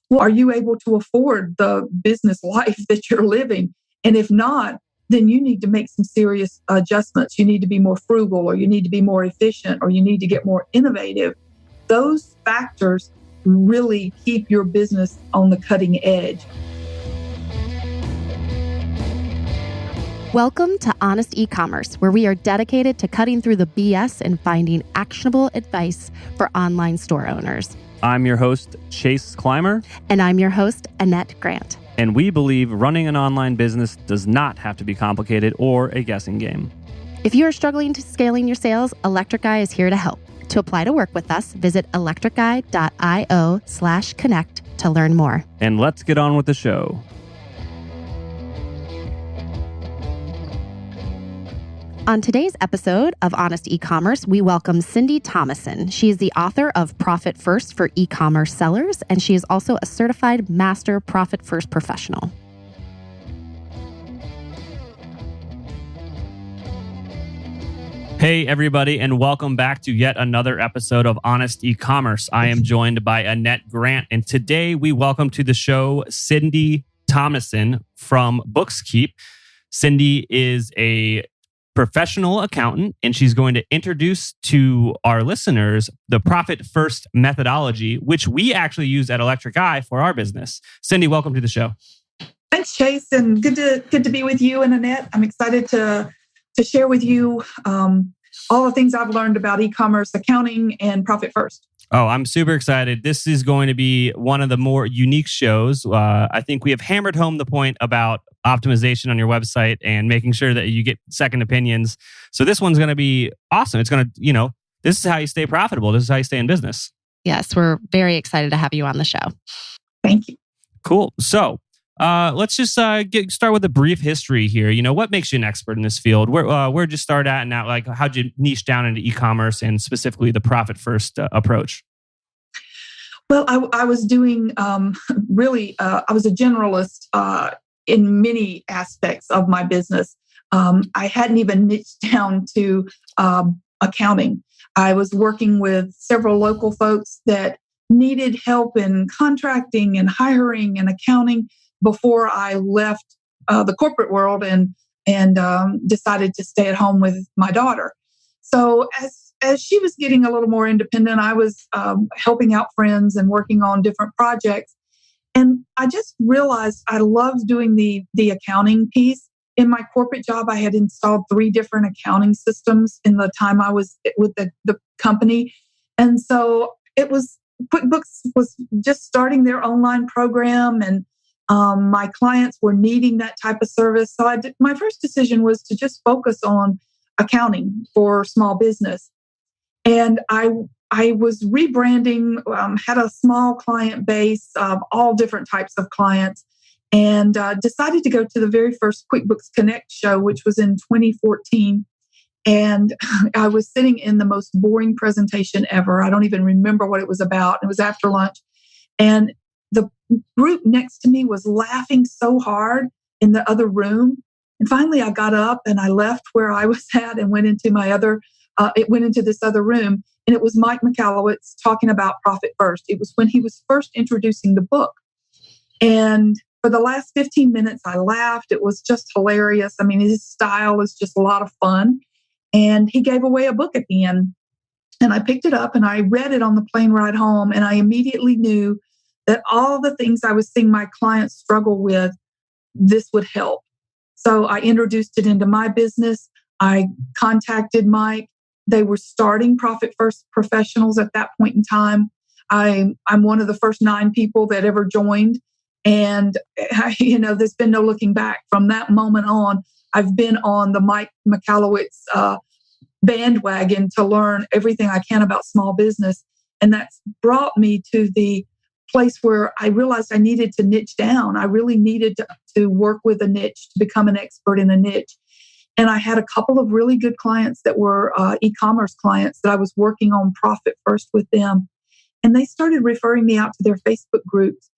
Well, are you able to afford the business life that you're living? And if not, then you need to make some serious adjustments. You need to be more frugal, or you need to be more efficient, or you need to get more innovative. Those factors really keep your business on the cutting edge. Welcome to Honest Ecommerce, where we are dedicated to cutting through the BS and finding actionable advice for online store owners. I'm your host, Chase Clymer. And I'm your host, Annette Grant. And we believe running an online business does not have to be complicated or a guessing game. If you are struggling to scaling your sales, Electric Eye is here to help. To apply to work with us, visit electriceye.io/connect to learn more. And let's get on with the show. On today's episode of Honest Ecommerce, we welcome Cyndi Thomason. She is the author of Profit First for Ecommerce Sellers, and she is also a certified master Profit First professional. Hey, everybody, and welcome back to yet another episode of Honest Ecommerce. I am joined by Annette Grant, and today we welcome to the show Cyndi Thomason from Bookskeep. Cyndi is a professional accountant, and she's going to introduce to our listeners the Profit First methodology, which we actually use at Electric Eye for our business. Cyndi, welcome to the show. Thanks, Chase, and good to be with you and Annette. I'm excited to share with you all the things I've learned about e-commerce accounting and Profit First. Oh, I'm super excited. This is going to be one of the more unique shows. I think we have hammered home the point about optimization on your website and making sure that you get second opinions. So this one's going to be awesome. It's going to, this is how you stay profitable. This is how you stay in business. Yes, we're very excited to have you on the show. Thank you. Cool. So let's just start with a brief history here. What makes you an expert in this field? Where'd you start at, and now, how'd you niche down into e-commerce and specifically the Profit First approach? Well, I was doing I was a generalist in many aspects of my business. I hadn't even niched down to accounting. I was working with several local folks that needed help in contracting and hiring and accounting before I left the corporate world and decided to stay at home with my daughter. So as she was getting a little more independent, I was helping out friends and working on different projects. And I just realized I loved doing the accounting piece. In my corporate job, I had installed 3 different accounting systems in the time I was with the company. And so QuickBooks was just starting their online program, and my clients were needing that type of service. So my first decision was to just focus on accounting for small business. And I was rebranding, had a small client base of all different types of clients, and decided to go to the very first QuickBooks Connect show, which was in 2014. And I was sitting in the most boring presentation ever. I don't even remember what it was about. It was after lunch. And the group next to me was laughing so hard in the other room. And finally, I got up and I left where I was at and went into this other room. And it was Mike Michalowicz talking about Profit First. It was when he was first introducing the book. And for the last 15 minutes, I laughed. It was just hilarious. I mean, his style is just a lot of fun. And he gave away a book at the end. And I picked it up and I read it on the plane ride home. And I immediately knew that all the things I was seeing my clients struggle with, this would help. So I introduced it into my business. I contacted Mike. They were starting Profit First professionals at that point in time. I'm one of the first 9 people that ever joined. And, there's been no looking back. From that moment on, I've been on the Mike Michalowicz bandwagon to learn everything I can about small business. And that's brought me to the place where I realized I needed to niche down. I really needed to work with a niche, to become an expert in a niche. And I had a couple of really good clients that were e-commerce clients that I was working on Profit First with them. And they started referring me out to their Facebook groups.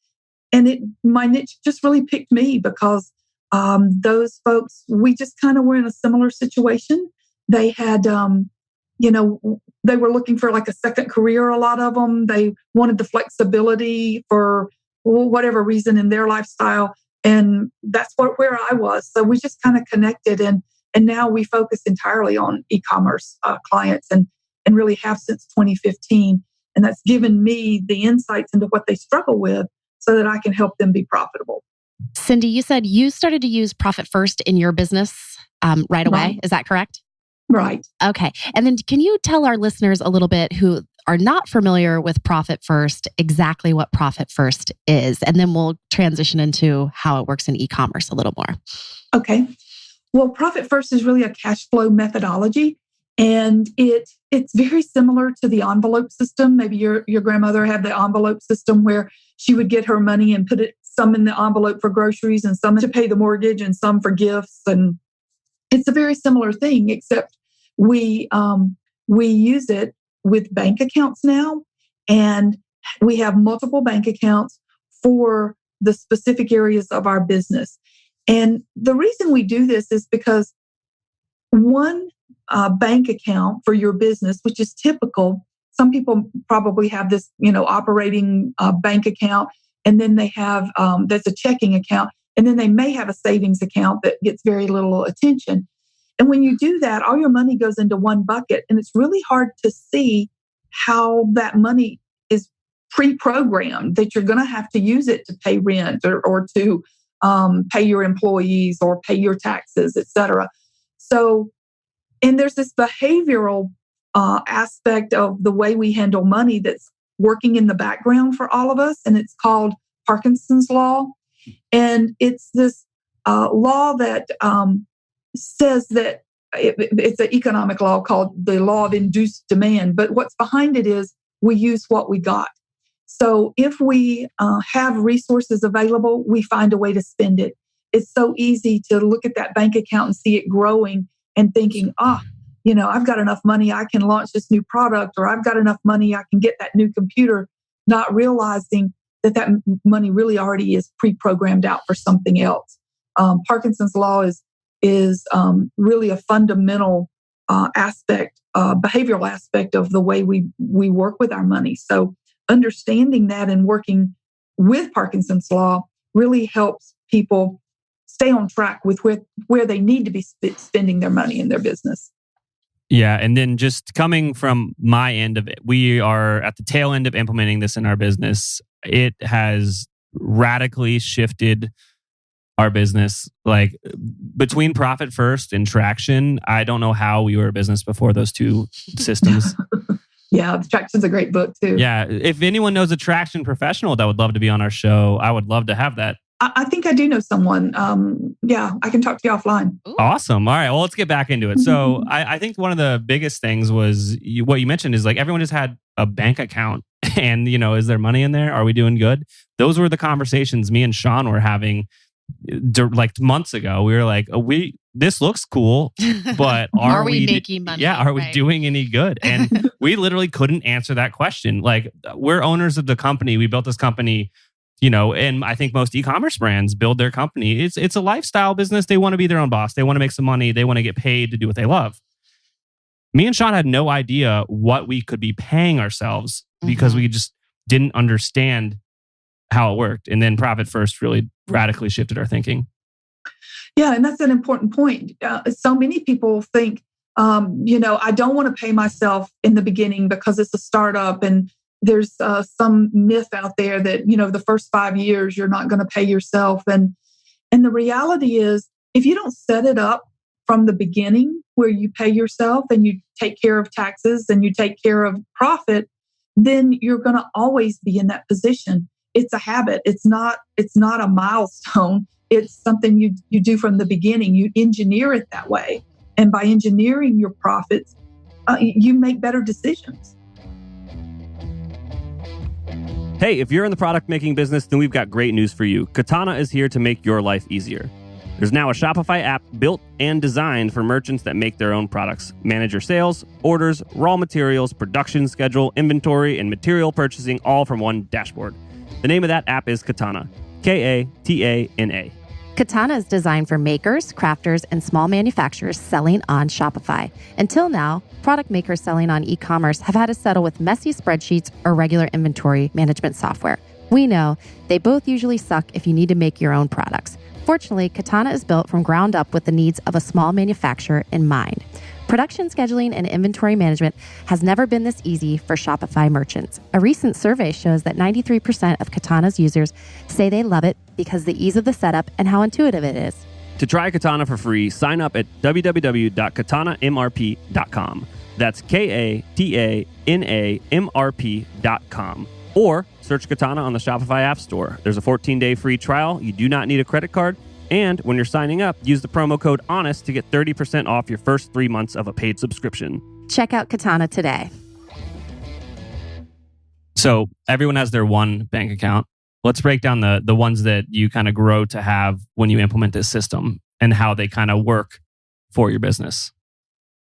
And my niche just really picked me because those folks, we just kind of were in a similar situation. They had, they were looking for like a second career, a lot of them. They wanted the flexibility for whatever reason in their lifestyle. And that's where I was. So we just kind of connected, and now we focus entirely on e-commerce clients and really have since 2015. And that's given me the insights into what they struggle with so that I can help them be profitable. Cyndi, you said you started to use Profit First in your business right away. Right. Is that correct? Right. Okay. And then can you tell our listeners a little bit who are not familiar with Profit First, exactly what Profit First is? And then we'll transition into how it works in e-commerce a little more. Okay. Well, Profit First is really a cash flow methodology. And it's very similar to the envelope system. Maybe your grandmother had the envelope system where she would get her money and put some in the envelope for groceries and some to pay the mortgage and some for gifts. And it's a very similar thing, except we use it with bank accounts now, and we have multiple bank accounts for the specific areas of our business. And the reason we do this is because one bank account for your business, which is typical. Some people probably have this, operating bank account, and then they have that's a checking account, and then they may have a savings account that gets very little attention. And when you do that, all your money goes into one bucket, and it's really hard to see how that money is pre-programmed, that you're going to have to use it to pay rent or to pay your employees or pay your taxes, et cetera. So, and there's this behavioral aspect of the way we handle money that's working in the background for all of us, and it's called Parkinson's law. And it's this law that says that it's an economic law called the law of induced demand. But what's behind it is we use what we got. So if we have resources available, we find a way to spend it. It's so easy to look at that bank account and see it growing and thinking, I've got enough money, I can launch this new product, or I've got enough money, I can get that new computer, not realizing that money really already is pre-programmed out for something else. Parkinson's law is really a fundamental aspect, behavioral aspect of the way we work with our money. So understanding that and working with Parkinson's law really helps people stay on track with where they need to be spending their money in their business. Yeah. And then just coming from my end of it, we are at the tail end of implementing this in our business. It has radically shifted our business. Like between Profit First and Traction, I don't know how we were a business before those two systems. Yeah, Traction's a great book too. Yeah. If anyone knows a Traction professional that would love to be on our show, I would love to have that. I think I do know someone. I can talk to you offline. Ooh. Awesome. All right. Well, let's get back into it. So I think one of the biggest things was what you mentioned is like everyone just had a bank account and, is there money in there? Are we doing good? Those were the conversations me and Sean were having like months ago. We were like, this looks cool, but are we making money? Yeah. Are we doing any good? And we literally couldn't answer that question. Like we're owners of the company. We built this company, and I think most e-commerce brands build their company. It's a lifestyle business. They want to be their own boss. They want to make some money. They want to get paid to do what they love. Me and Sean had no idea what we could be paying ourselves because we just didn't understand how it worked. And then Profit First really radically shifted our thinking. Yeah, and that's an important point. So many people think, I don't want to pay myself in the beginning because it's a startup, and there's some myth out there that, the first 5 years you're not going to pay yourself. And the reality is, if you don't set it up from the beginning where you pay yourself and you take care of taxes and you take care of profit, then you're going to always be in that position. It's a habit. It's not a milestone. It's something you do from the beginning. You engineer it that way. And by engineering your profits, you make better decisions. Hey, if you're in the product making business, then we've got great news for you. Katana is here to make your life easier. There's now a Shopify app built and designed for merchants that make their own products. Manage your sales, orders, raw materials, production schedule, inventory, and material purchasing all from one dashboard. The name of that app is Katana. Katana. Katana is designed for makers, crafters, and small manufacturers selling on Shopify. Until now, product makers selling on e-commerce have had to settle with messy spreadsheets or regular inventory management software. We know they both usually suck if you need to make your own products. Fortunately, Katana is built from ground up with the needs of a small manufacturer in mind. Production scheduling and inventory management has never been this easy for Shopify merchants. A recent survey shows that 93% of Katana's users say they love it because of the ease of the setup and how intuitive it is. To try Katana for free, sign up at www.katanamrp.com. That's KATANAMRP.com. Or search Katana on the Shopify App Store. There's a 14-day free trial. You do not need a credit card. And when you're signing up, use the promo code HONEST to get 30% off your first 3 months of a paid subscription. Check out Katana today. So everyone has their one bank account. Let's break down the ones that you kind of grow to have when you implement this system and how they kind of work for your business.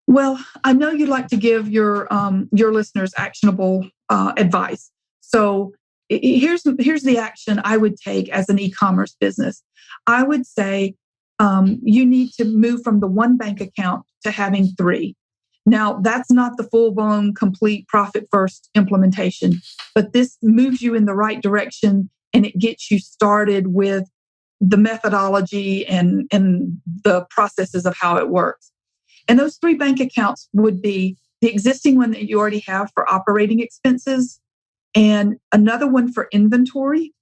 Well, I know you like to give your listeners actionable advice. So here's the action I would take as an e-commerce business. I would say you need to move from the one bank account to having 3. Now, that's not the full-blown, complete profit-first implementation, but this moves you in the right direction and it gets you started with the methodology and the processes of how it works. And those 3 bank accounts would be the existing one that you already have for operating expenses, and another one for inventory,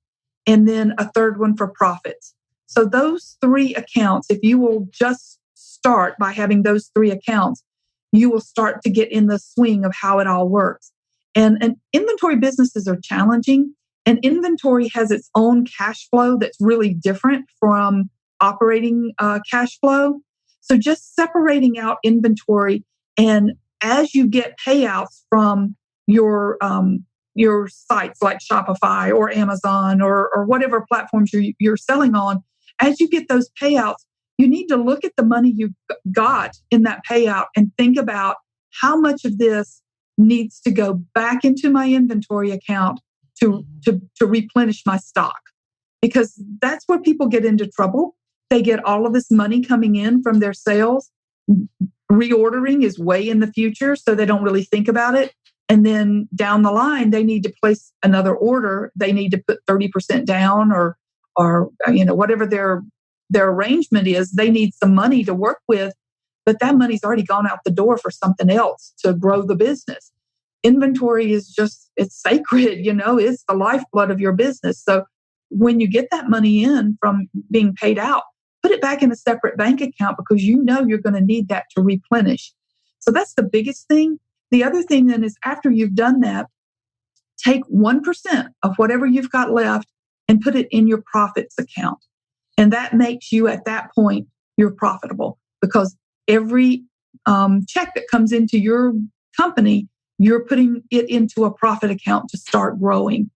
and then a third one for profits. So those 3 accounts, if you will just start by having those 3 accounts, you will start to get in the swing of how it all works. And inventory businesses are challenging, and inventory has its own cash flow that's really different from operating cash flow. So just separating out inventory, and as you get payouts from your sites like Shopify or Amazon or whatever platforms you're selling on, as you get those payouts, you need to look at the money you got in that payout and think about how much of this needs to go back into my inventory account to replenish my stock. Because that's where people get into trouble. They get all of this money coming in from their sales. Reordering is way in the future, so they don't really think about it. And then down the line, they need to place another order. They need to put 30% down or whatever their arrangement is. They need some money to work with, but that money's already gone out the door for something else to grow the business. Inventory is it's sacred, it's the lifeblood of your business. So when you get that money in from being paid out, put it back in a separate bank account because you're going to need that to replenish. So that's the biggest thing. The other thing then is after you've done that, take 1% of whatever you've got left and put it in your profits account. And that makes you at that point, you're profitable because every check that comes into your company, you're putting it into a profit account to start growing.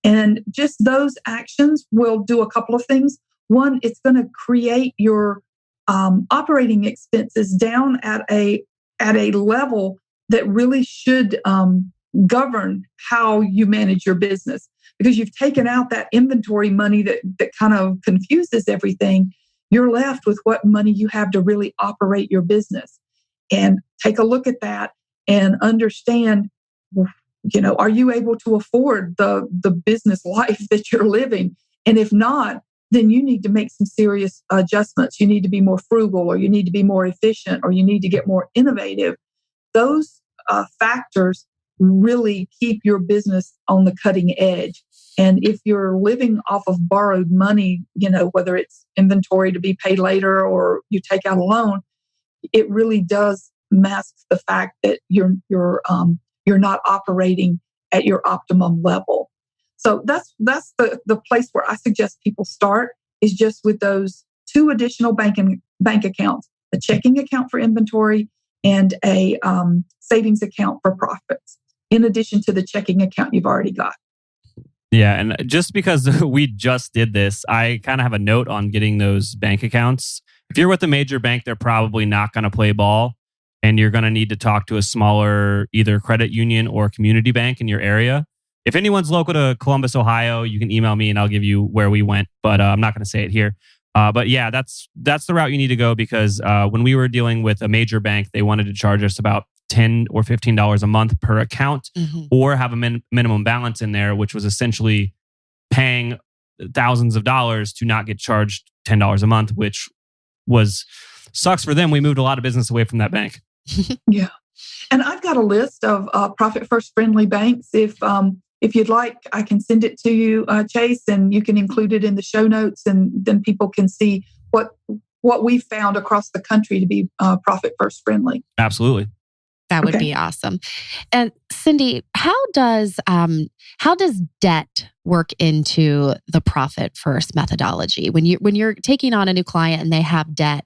And just those actions will do a couple of things. One, it's going to create your operating expenses down at a level that really should govern how you manage your business. Because you've taken out that inventory money that kind of confuses everything. You're left with what money you have to really operate your business. And take a look at that and understand, are you able to afford the business life that you're living? And if not, then you need to make some serious adjustments. You need to be more frugal, or you need to be more efficient, or you need to get more innovative. Those factors really keep your business on the cutting edge. And if you're living off of borrowed money, whether it's inventory to be paid later or you take out a loan, it really does mask the fact that you're not operating at your optimum level. So that's the place where I suggest people start, is just with those 2 additional bank accounts, a checking account for inventory and a savings account for profits, in addition to the checking account you've already got. Yeah, and just because we just did this, I kind of have a note on getting those bank accounts. If you're with a major bank, they're probably not going to play ball, and you're going to need to talk to a smaller either credit union or community bank in your area. If anyone's local to Columbus, Ohio, you can email me and I'll give you where we went, but I'm not going to say it here. But yeah, that's the route you need to go, because when we were dealing with a major bank, they wanted to charge us about $10 or $15 a month per account, or have a minimum balance in there, which was essentially paying thousands of dollars to not get charged $10 a month, which sucks for them. We moved a lot of business away from that bank. Yeah. And I've got a list of Profit First friendly banks. If you'd like, I can send it to you, Chase, and you can include it in the show notes, and then people can see what we found across the country to be Profit First friendly. Absolutely. That would be awesome. And Cyndi, how does debt work into the Profit First methodology? When you're taking on a new client and they have debt,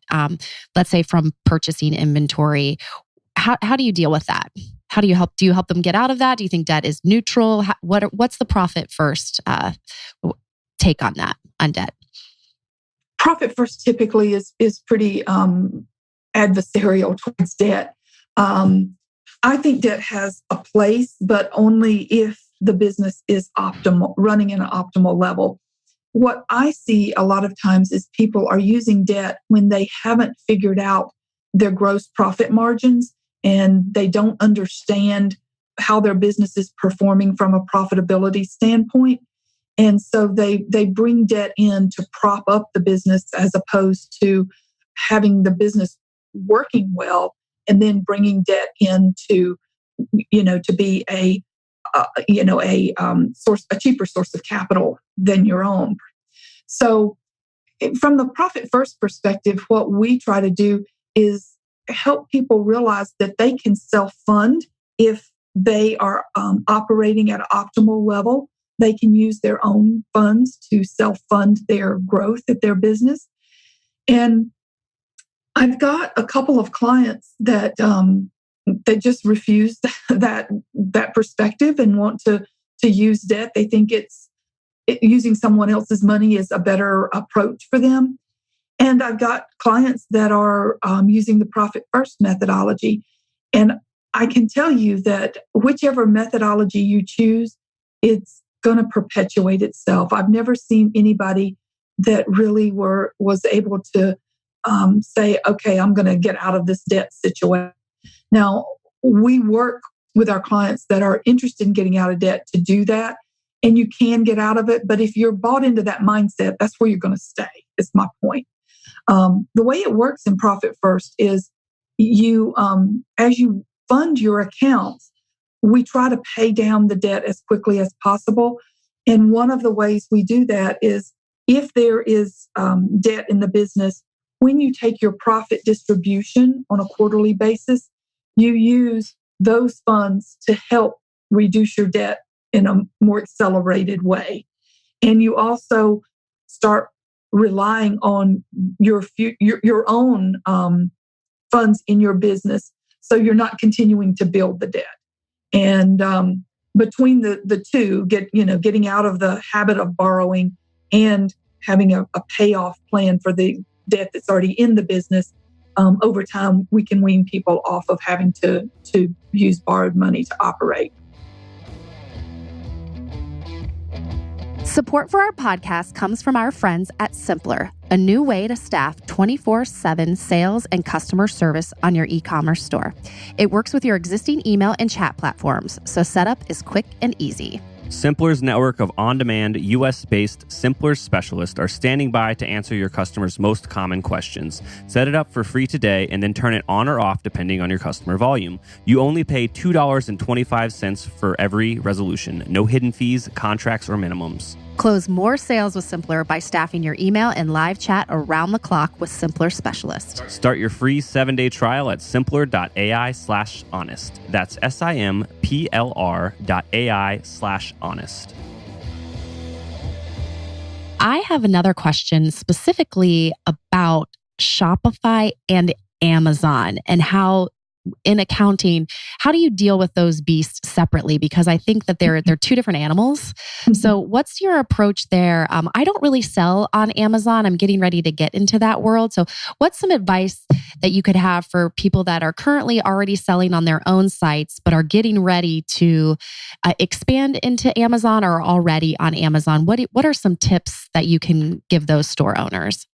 let's say from purchasing inventory, how do you deal with that? How do you help? Do you help them get out of that? Do you think debt is neutral? What's the Profit First take on that, on debt? Profit First typically is pretty adversarial towards debt. I think debt has a place, but only if the business is optimal, running at an optimal level. What I see a lot of times is people are using debt when they haven't figured out their gross profit margins and they don't understand how their business is performing from a profitability standpoint. And so they bring debt in to prop up the business as opposed to having the business working well and then bringing debt in to be a cheaper source of capital than your own. So from the Profit First perspective, what we try to do is help people realize that they can self-fund if they are operating at an optimal level. They can use their own funds to self-fund their growth at their business. And I've got a couple of clients that just refuse that perspective and want to use debt. They think using someone else's money is a better approach for them. And I've got clients that are using the Profit First methodology. And I can tell you that whichever methodology you choose, it's going to perpetuate itself. I've never seen anybody that really was able to say, okay, I'm going to get out of this debt situation. Now, we work with our clients that are interested in getting out of debt to do that, and you can get out of it. But if you're bought into that mindset, that's where you're going to stay, is my point. The way it works in Profit First is you, as you fund your accounts, we try to pay down the debt as quickly as possible. And one of the ways we do that is if there is debt in the business, when you take your profit distribution on a quarterly basis, you use those funds to help reduce your debt in a more accelerated way. And you also start relying on your own funds in your business, so you're not continuing to build the debt. And between the two, getting out of the habit of borrowing and having a payoff plan for the debt that's already in the business, over time, we can wean people off of having to use borrowed money to operate. Support for our podcast comes from our friends at Simpler, a new way to staff 24/7 sales and customer service on your e-commerce store. It works with your existing email and chat platforms, so setup is quick and easy. Simpler's network of on-demand, U.S.-based Simpler specialists are standing by to answer your customers' most common questions. Set it up for free today and then turn it on or off depending on your customer volume. You only pay $2.25 for every resolution. No hidden fees, contracts, or minimums. Close more sales with Simpler by staffing your email and live chat around the clock with Simpler specialists. Start your free 7-day trial at simpler.ai/honest. That's simpler.ai/honest. I have another question specifically about Shopify and Amazon and how in accounting, how do you deal with those beasts separately? Because I think that they're two different animals. So what's your approach there? I don't really sell on Amazon. I'm getting ready to get into that world. So what's some advice that you could have for people that are currently already selling on their own sites, but are getting ready to expand into Amazon or are already on Amazon? What are some tips that you can give those store owners?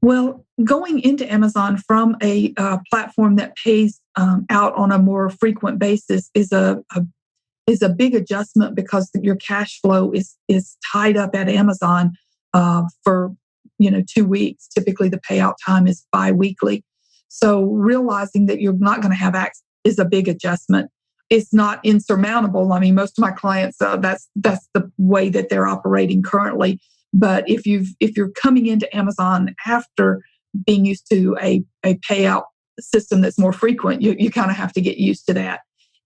Well, going into Amazon from a platform that pays out on a more frequent basis is a is a big adjustment because your cash flow is tied up at Amazon for 2 weeks. Typically, the payout time is bi-weekly. So realizing that you're not going to have access is a big adjustment. It's not insurmountable. I mean, most of my clients, that's the way that they're operating currently. But if you're coming into Amazon after being used to a payout system that's more frequent, you kind of have to get used to that.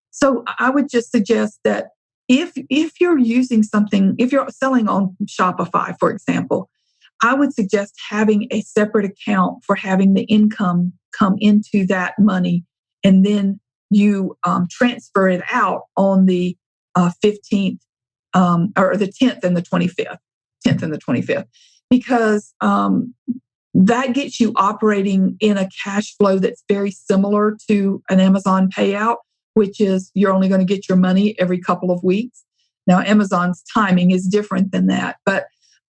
So I would just suggest that if you're using something, if you're selling on Shopify, for example, I would suggest having a separate account for having the income come into that money, and then you transfer it out on the 15th or the 10th and the 25th, because that gets you operating in a cash flow that's very similar to an Amazon payout, which is you're only going to get your money every couple of weeks. Now, Amazon's timing is different than that. But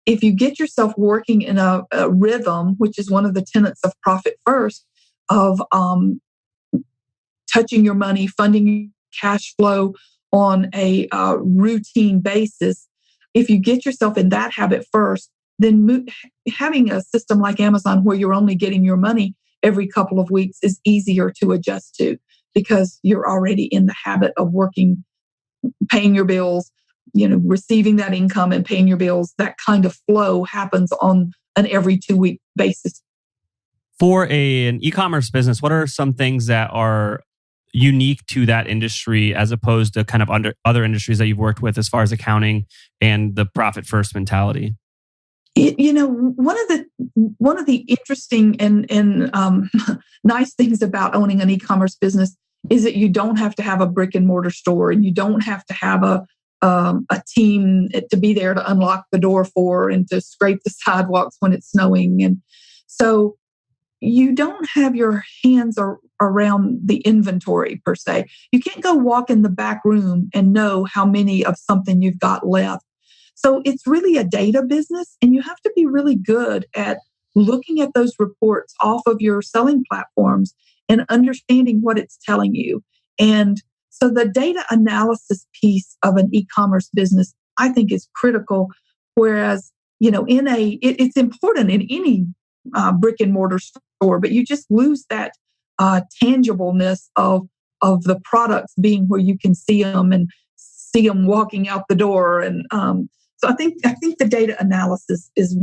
if you get yourself working in a rhythm, which is one of the tenets of Profit First, of touching your money, funding cash flow on a routine basis, if you get yourself in that habit first, then having a system like Amazon where you're only getting your money every couple of weeks is easier to adjust to, because you're already in the habit of working, paying your bills, receiving that income and paying your bills. That kind of flow happens on an every 2-week basis. For an e-commerce business, what are some things that are unique to that industry as opposed to kind of other industries that you've worked with as far as accounting and the profit first mentality? One of the interesting and nice things about owning an e-commerce business is that you don't have to have a brick and mortar store, and you don't have to have a team to be there to unlock the door for and to scrape the sidewalks when it's snowing. And so you don't have your hands around the inventory per se. You can't go walk in the back room and know how many of something you've got left. So it's really a data business, and you have to be really good at looking at those reports off of your selling platforms and understanding what it's telling you. And so the data analysis piece of an e-commerce business, I think, is critical. Whereas, it's important in any brick and mortar store, but you just lose that tangibleness of the products being where you can see them and see them walking out the door. And so I think the data analysis is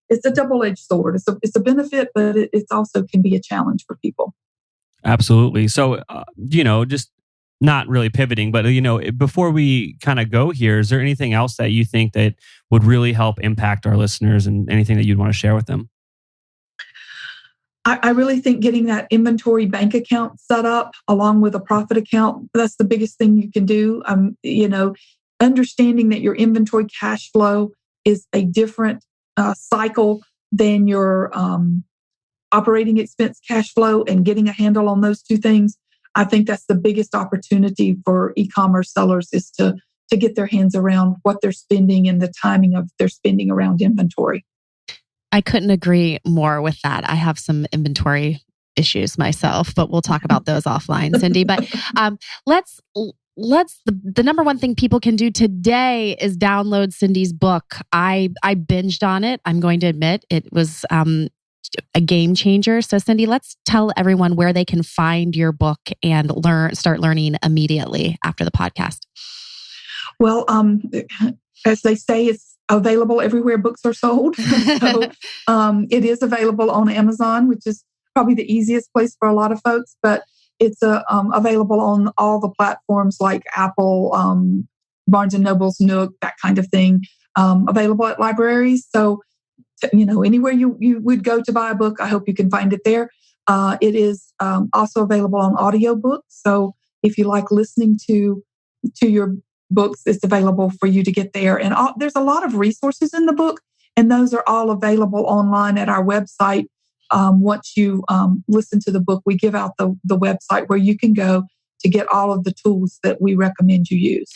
it's a double-edged sword. It's a benefit, but it also can be a challenge for people. Absolutely. So, just not really pivoting, but, before we kind of go here, is there anything else that you think that would really help impact our listeners, and anything that you'd want to share with them? I really think getting that inventory bank account set up along with a profit account, that's the biggest thing you can do. Understanding that your inventory cash flow is a different cycle than your operating expense cash flow, and getting a handle on those two things. I think that's the biggest opportunity for e-commerce sellers, is to get their hands around what they're spending and the timing of their spending around inventory. I couldn't agree more with that. I have some inventory issues myself, but we'll talk about those offline, Cyndi. But the number one thing people can do today is download Cyndi's book. I binged on it. I'm going to admit it was a game changer. So Cyndi, let's tell everyone where they can find your book and start learning immediately after the podcast. Well, as they say, it's available everywhere books are sold. So it is available on Amazon, which is probably the easiest place for a lot of folks, but it's available on all the platforms like Apple, Barnes & Noble's Nook, that kind of thing, available at libraries. So, anywhere you would go to buy a book, I hope you can find it there. It is also available on audiobooks. So if you like listening to your books, it's available for you to get there. And there's a lot of resources in the book, and those are all available online at our website. Once you listen to the book, we give out the website where you can go to get all of the tools that we recommend you use.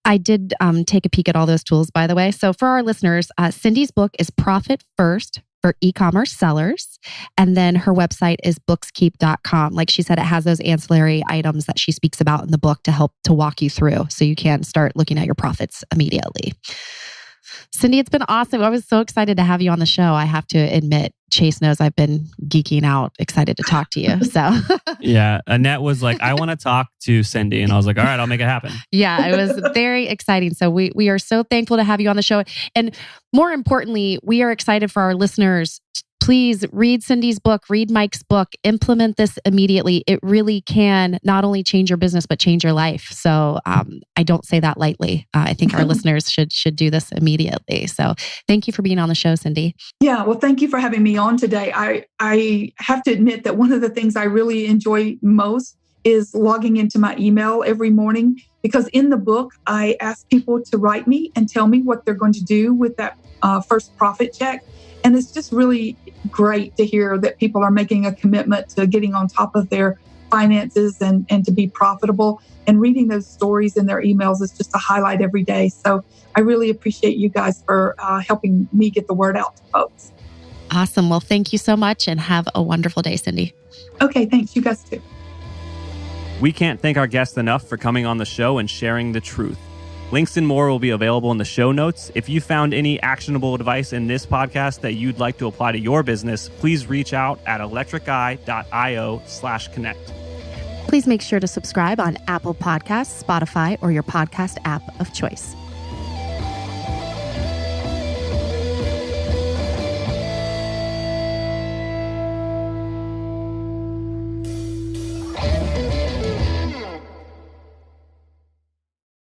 I did take a peek at all those tools, by the way. So for our listeners, Cyndi's book is Profit First for e-commerce sellers. And then her website is bookskeep.com. Like she said, it has those ancillary items that she speaks about in the book to help to walk you through so you can start looking at your profits immediately. Cyndi, it's been awesome. I was so excited to have you on the show. I have to admit, Chase knows I've been geeking out, excited to talk to you. So yeah, Annette was like, I want to talk to Cyndi. And I was like, all right, I'll make it happen. Yeah, it was very exciting. So we are so thankful to have you on the show. And more importantly, we are excited for our listeners. Please read Cyndi's book, read Mike's book, implement this immediately. It really can not only change your business, but change your life. So I don't say that lightly. I think our listeners should do this immediately. So thank you for being on the show, Cyndi. Yeah, well, thank you for having me on today. I have to admit that one of the things I really enjoy most is logging into my email every morning, because in the book, I ask people to write me and tell me what they're going to do with that first profit check. And it's just really great to hear that people are making a commitment to getting on top of their finances and to be profitable. And reading those stories in their emails is just a highlight every day. So I really appreciate you guys for helping me get the word out to folks. Awesome. Well, thank you so much and have a wonderful day, Cyndi. Okay, thanks. You guys too. We can't thank our guests enough for coming on the show and sharing the truth. Links and more will be available in the show notes. If you found any actionable advice in this podcast that you'd like to apply to your business, please reach out at electriceye.io/connect. Please make sure to subscribe on Apple Podcasts, Spotify, or your podcast app of choice.